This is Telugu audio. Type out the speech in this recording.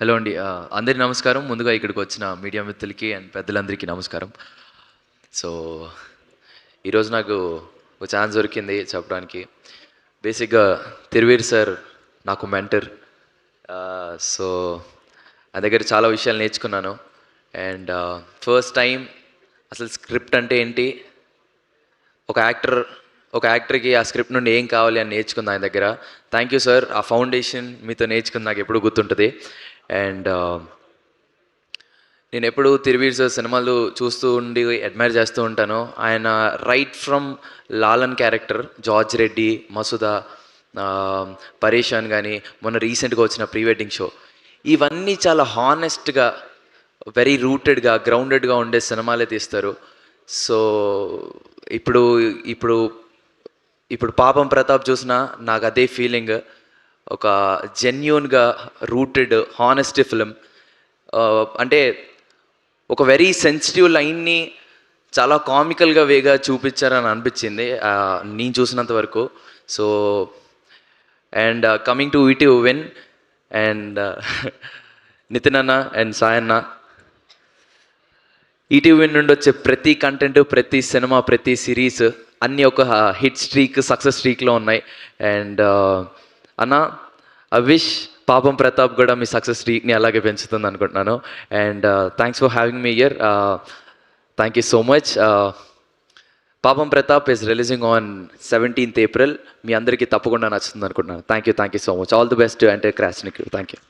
హలో అండి. అందరికీ నమస్కారం. ముందుగా ఇక్కడికి వచ్చిన మీడియా మిత్రులకి అండ్ పెద్దలందరికీ నమస్కారం. సో, ఈరోజు నాకు ఒక ఛాన్స్ దొరికింది చెప్పడానికి. బేసిక్‌గా 'తిరువీర్' సార్ నాకు మెంటర్. సో, ఆయన దగ్గర చాలా విషయాలు నేర్చుకున్నాను. అండ్ ఫస్ట్ టైం అసలు స్క్రిప్ట్ అంటే ఏంటి, ఒక యాక్టర్ ఒక యాక్టర్‌కి ఆ స్క్రిప్ట్ నుండి ఏం కావాలి అని నేర్చుకుంది ఆయన దగ్గర. Thank you sir. ఆ ఫౌండేషన్ మీతో నేర్చుకుంది నాకు ఎప్పుడూ గుర్తుంటుంది. అండ్ నేను ఎప్పుడు 'తిరువీర్' సార్ సినిమాలు చూస్తూ ఉండి అడ్మైర్ చేస్తూ ఉంటాను. ఆయన right from Lalan character, George Reddy, Masooda, పరేషాన్ కానీ, మొన్న రీసెంట్గా వచ్చిన ప్రీ వెడ్డింగ్ షో, ఇవన్నీ చాలా హానెస్ట్గా, వెరీ రూటెడ్గా, గ్రౌండెడ్గా ఉండే సినిమాలే తీస్తారు. సో ఇప్పుడు ఇప్పుడు ఇప్పుడు పాపం ప్రతాప్ చూసినా నాకు అదే ఫీలింగ్. ఒక జెన్యూన్గా రూటెడ్ హానెస్ట్ ఫిలిం. అంటే ఒక వెరీ సెన్సిటివ్ లైన్ని చాలా కామికల్గా వేగా చూపించారని అనిపించింది నేను చూసినంత వరకు. సో అండ్ కమింగ్ టు ఈటీ విన్ అండ్ నితిన్ అన్న అండ్ సాయన్న, ఈటీవీ నుండి వచ్చే ప్రతి కంటెంట్, ప్రతి సినిమా, ప్రతి సిరీస్ అన్నీ ఒక హిట్ స్ట్రీక్, సక్సెస్ స్ట్రీక్లో ఉన్నాయి. అండ్ అన్న, ఐ విష్ పాపం ప్రతాప్ కూడా మీ సక్సెస్ స్ట్రీక్ని అలాగే పెంచుతుంది అనుకుంటున్నాను. And thanks for having me here. Thank you so much. పాపం Pratap is releasing on 17th April. మీ అందరికీ తప్పకుండా నచ్చుతుంది అనుకుంటున్నాను. Thank you so much. All the best అంటే క్రాస్నిక్. Thank you.